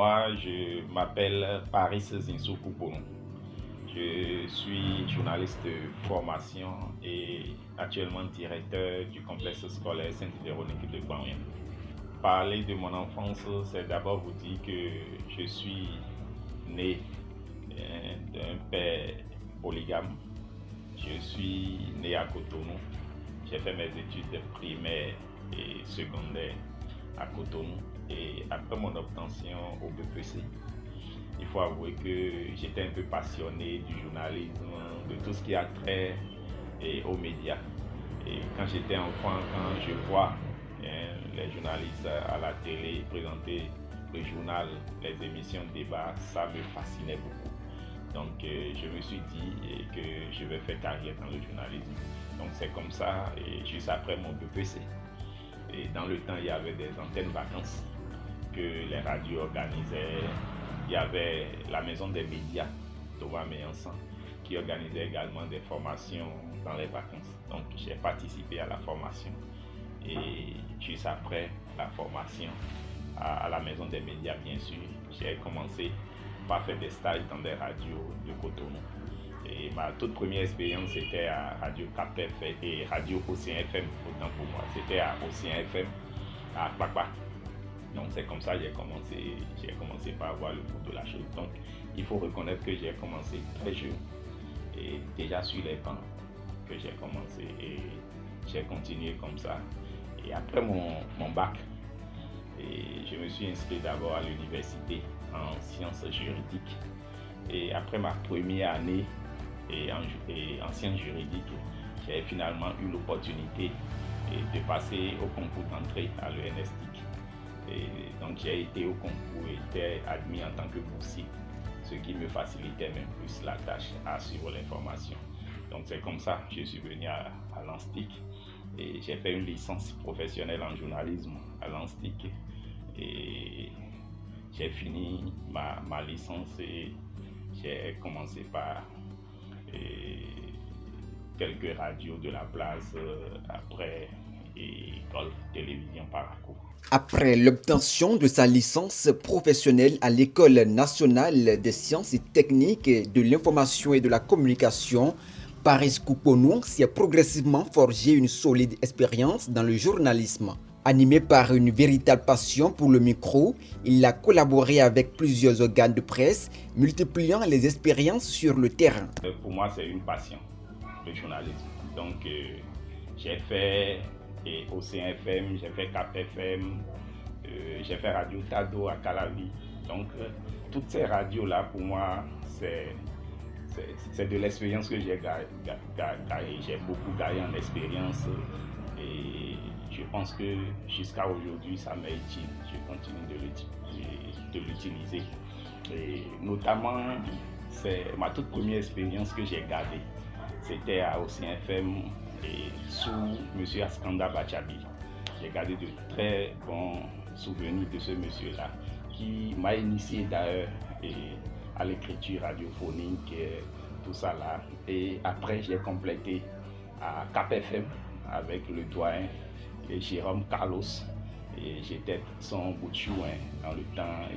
Moi, je m'appelle Paris Zinsou Koupono. Je suis journaliste de formation et actuellement directeur du complexe scolaire Sainte-Véronique de Kouaouien. Parler de mon enfance, c'est d'abord vous dire que je suis né d'un père polygame. Je suis né à Cotonou. J'ai fait mes études primaires et secondaires à Cotonou. Et après mon obtention au BPC, il faut avouer que j'étais un peu passionné du journalisme, de tout ce qui a trait aux médias. Et quand j'étais enfant, quand je vois les journalistes à la télé présenter le journal, les émissions de débat, ça me fascinait beaucoup. Donc je me suis dit que je vais faire carrière dans le journalisme. Donc c'est comme ça, et juste après mon BPC. Et dans le temps, il y avait des antennes vacances que les radios organisaient. Il y avait la maison des médias, Thomas Meyansan, qui organisait également des formations dans les vacances. Donc j'ai participé à la formation. Et juste après la formation à la maison des médias, bien sûr, j'ai commencé par faire des stages dans des radios de Cotonou. Et ma toute première expérience, c'était à Radio Cap FM et Radio Océan FM, autant pour moi. C'était à Océan FM, à Kpakpa. Donc c'est comme ça que j'ai commencé par voir le bout de la chose. Donc il faut reconnaître que j'ai commencé très jeune et déjà sur les bancs que j'ai commencé et j'ai continué comme ça. Et après mon bac, et je me suis inscrit d'abord à l'université en sciences juridiques. Et après ma première année en sciences juridiques, j'ai finalement eu l'opportunité de passer au concours d'entrée à l'ENSTIC. Et donc j'ai été au concours et été admis en tant que boursier, ce qui me facilitait même plus la tâche à suivre l'information. Donc c'est comme ça que je suis venu à l'ANSTIC et j'ai fait une licence professionnelle en journalisme à l'ANSTIC et j'ai fini ma licence et j'ai commencé par quelques radios de la place, après et Golf Télévision Paraco. Après l'obtention de sa licence professionnelle à l'École nationale des sciences et techniques de l'information et de la communication, Paris Koupono s'est progressivement forgé une solide expérience dans le journalisme. Animé par une véritable passion pour le micro, il a collaboré avec plusieurs organes de presse, multipliant les expériences sur le terrain. Pour moi, c'est une passion, le journalisme. Donc, j'ai fait Océan FM, j'ai fait Cap FM, j'ai fait Radio Tado à Calavi. Donc, toutes ces radios-là, pour moi, c'est de l'expérience que j'ai gagnée. J'ai beaucoup gagné en expérience et je pense que jusqu'à aujourd'hui, ça m'est utile. Je continue de l'utiliser. Et notamment, c'est ma toute première expérience que j'ai gardée. C'était à Océan FM et sous M. Askanda Bachabi. J'ai gardé de très bons souvenirs de ce monsieur-là qui m'a initié d'ailleurs à l'écriture radiophonique, tout ça là. Et après, j'ai complété à Cap FM avec le doyen et Jérôme Carlos. Et j'étais son bout de chou dans le temps.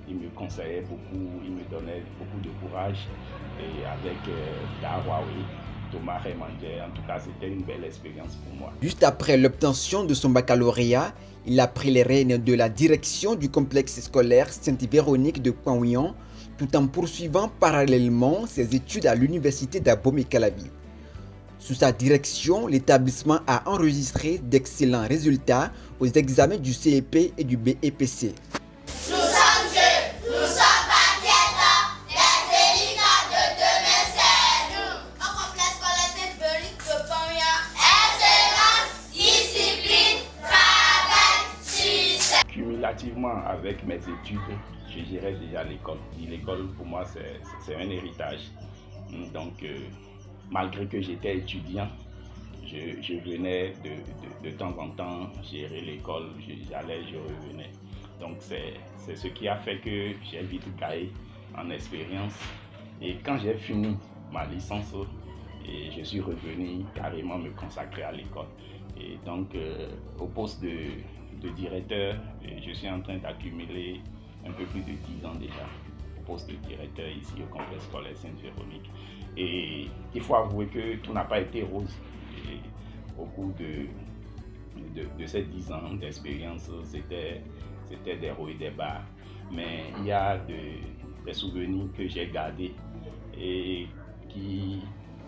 Il me conseillait beaucoup, il me donnait beaucoup de courage. Et avec Dawawi, Thomas Remandé, en tout cas, c'était une belle expérience pour moi. Juste après l'obtention de son baccalauréat, il a pris les rênes de la direction du complexe scolaire Sainte-Véronique de Kouaouien, tout en poursuivant parallèlement ses études à l'université d'Abomey-Calavi. Sous sa direction, l'établissement a enregistré d'excellents résultats aux examens du CEP et du BEPC. Nous sommes jeunes, nous sommes patriotes, les élitants de demain, c'est nous. Au complexe scolaire Sainte-Véronique de Kouaouien, excellence, discipline, travail, succès. Cumulativement avec mes études, je dirais déjà l'école. L'école, pour moi, c'est un héritage. Donc, malgré que j'étais étudiant, je venais de temps en temps gérer l'école, j'allais, je revenais. Donc c'est ce qui a fait que j'ai vite gagné en expérience. Et quand j'ai fini ma licence, je suis revenu carrément me consacrer à l'école. Et donc au poste de directeur, je suis en train d'accumuler un peu plus de 10 ans déjà au poste de directeur ici au complexe scolaire Sainte-Véronique. Et il faut avouer que tout n'a pas été rose. Et au cours de ces 10 ans d'expérience, c'était des hauts et des bas. Mais il y a des souvenirs que j'ai gardés et qui,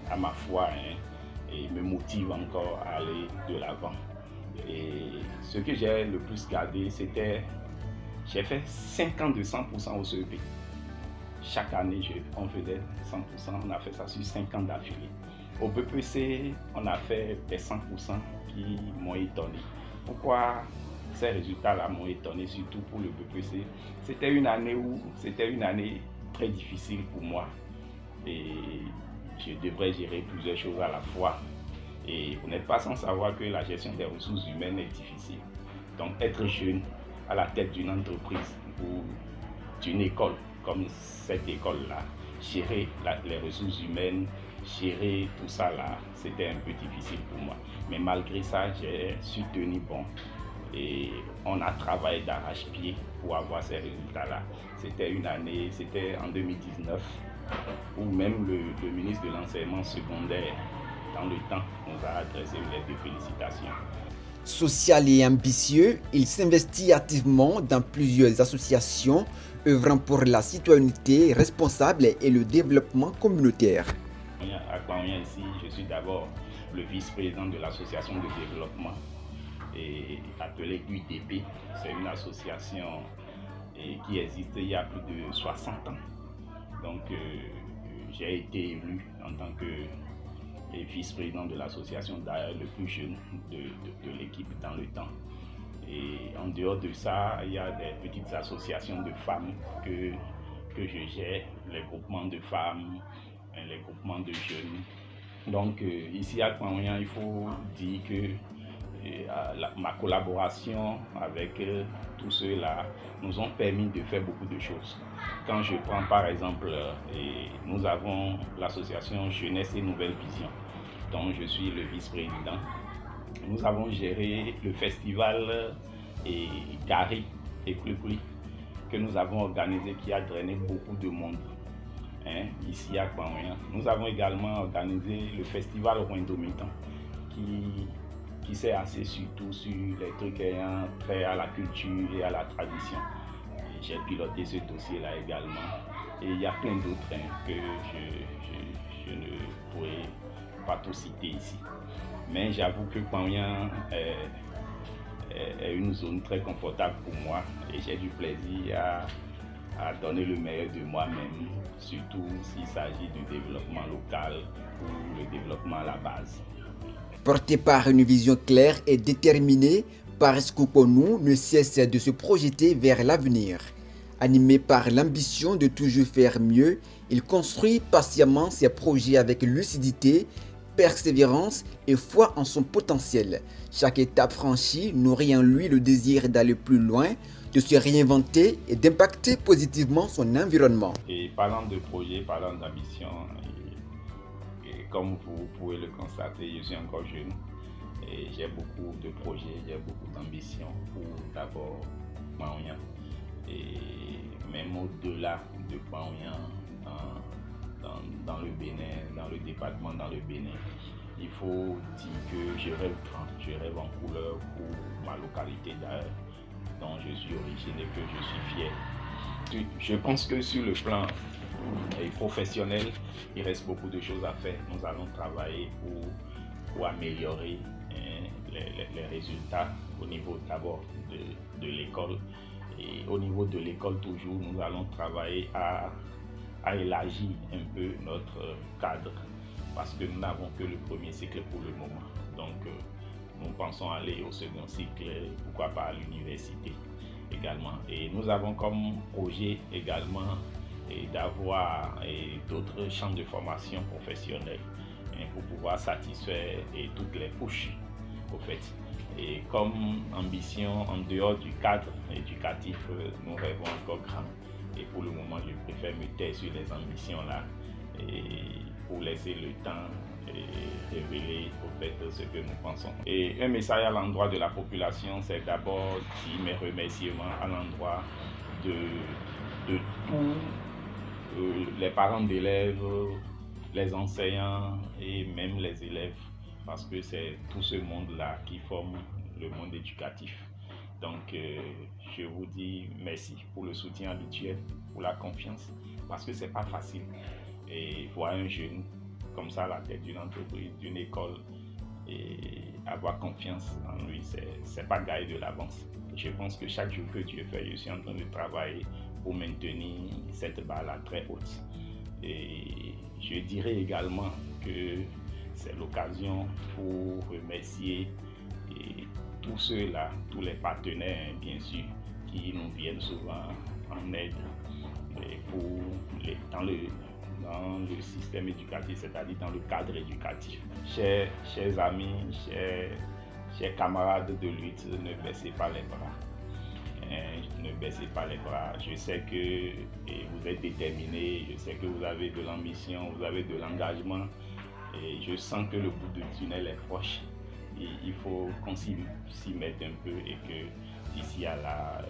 à ma foi, et me motivent encore à aller de l'avant. Et ce que j'ai le plus gardé, c'était, j'ai fait 5 ans de 100% au CEP. Chaque année, on faisait 100%, on a fait ça sur 5 ans d'affilée. Au BPC, on a fait des 100% qui m'ont étonné. Pourquoi ces résultats-là m'ont étonné, surtout pour le BPC? C'était une année très difficile pour moi et je devrais gérer plusieurs choses à la fois. Et vous n'êtes pas sans savoir que la gestion des ressources humaines est difficile. Donc être jeune à la tête d'une entreprise ou d'une école comme cette école-là, gérer les ressources humaines, gérer tout ça là, c'était un peu difficile pour moi. Mais malgré ça, j'ai su tenir bon. Et on a travaillé d'arrache-pied pour avoir ces résultats-là. C'était en 2019, où même le ministre de l'enseignement secondaire, dans le temps, nous a adressé une lettre de félicitations. Social et ambitieux, il s'investit activement dans plusieurs associations œuvrant pour la citoyenneté responsable et le développement communautaire. À Kouaouyan ici, je suis d'abord le vice-président de l'association de développement et appelée UDP. C'est une association qui existe il y a plus de 60 ans. Donc j'ai été élu en tant que vice-président de l'association, d'ailleurs le plus jeune de l'équipe dans le temps. Et en dehors de ça, il y a des petites associations de femmes que je gère, les groupements de femmes, les groupements de jeunes. Donc ici à Kouaouyan, il faut dire que ma collaboration avec tous ceux-là nous ont permis de faire beaucoup de choses. Quand je prends par exemple, nous avons l'association Jeunesse et Nouvelle Vision, dont je suis le vice-président. Nous avons géré le festival Gari et Koulikoulik que nous avons organisé, qui a drainé beaucoup de monde ici à Kouaouyan. Nous avons également organisé le festival Rwindomitan qui s'est axé surtout sur les trucs ayant trait à la culture et à la tradition. J'ai piloté ce dossier-là également. Et il y a plein d'autres que je ne pourrais pas tout citer ici. Mais j'avoue que Kouaouyan est une zone très confortable pour moi et j'ai du plaisir à donner le meilleur de moi-même, surtout s'il s'agit du développement local ou le développement à la base. Porté par une vision claire et déterminée, Paris Kouponou ne cesse de se projeter vers l'avenir. Animé par l'ambition de toujours faire mieux, il construit patiemment ses projets avec lucidité, persévérance et foi en son potentiel. Chaque étape franchie nourrit en lui le désir d'aller plus loin, de se réinventer et d'impacter positivement son environnement. Et parlant de projet, parlant d'ambition, et comme vous pouvez le constater, je suis encore jeune et j'ai beaucoup de projets, j'ai beaucoup d'ambition pour d'abord Kouaouyan et même au-delà de Kouaouyan, dans le Bénin, dans le département, dans le Bénin. Il faut dire que je rêve grand, je rêve en couleur pour ma localité d'ailleurs, dont je suis originaire, que je suis fier. Je pense que sur le plan professionnel, il reste beaucoup de choses à faire. Nous allons travailler pour améliorer les résultats au niveau d'abord de l'école. Et au niveau de l'école toujours, nous allons travailler à élargir un peu notre cadre parce que nous n'avons que le premier cycle pour le moment. Donc nous pensons aller au second cycle, pourquoi pas à l'université également. Et nous avons comme projet également d'avoir d'autres champs de formation professionnelle pour pouvoir satisfaire toutes les couches au fait. Et comme ambition, en dehors du cadre éducatif, nous rêvons encore grand. Et pour le moment, je préfère me taire sur les ambitions là pour laisser le temps révéler au fait ce que nous pensons. Et un message à l'endroit de la population, c'est d'abord dire mes remerciements à l'endroit de tous les parents d'élèves, les enseignants et même les élèves, parce que c'est tout ce monde-là qui forme le monde éducatif. Donc, je vous dis merci pour le soutien habituel, pour la confiance, parce que c'est pas facile. Et voir un jeune comme ça à la tête d'une entreprise, d'une école, et avoir confiance en lui, c'est pas gagné de l'avance. Je pense que chaque jour que Dieu fait, je suis en train de travailler pour maintenir cette barre-là très haute. Et je dirais également que c'est l'occasion pour remercier tous ceux-là, tous les partenaires, bien sûr, qui nous viennent souvent en aide dans le système éducatif, c'est-à-dire dans le cadre éducatif. Chers amis, chers camarades de lutte, ne baissez pas les bras. Ne baissez pas les bras. Je sais que vous êtes déterminés, je sais que vous avez de l'ambition, vous avez de l'engagement. Et je sens que le bout du tunnel est proche. Et il faut qu'on s'y mette un peu et que d'ici à là,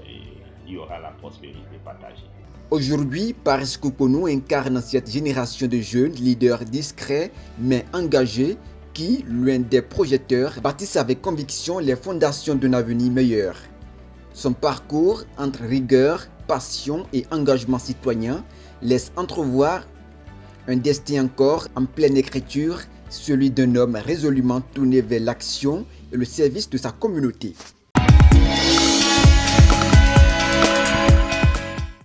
il y aura la prospérité partagée. Aujourd'hui, Paris Koukounou incarne cette génération de jeunes leaders discrets mais engagés qui, loin des projecteurs, bâtissent avec conviction les fondations d'un avenir meilleur. Son parcours entre rigueur, passion et engagement citoyen laisse entrevoir un destin encore en pleine écriture, celui d'un homme résolument tourné vers l'action et le service de sa communauté.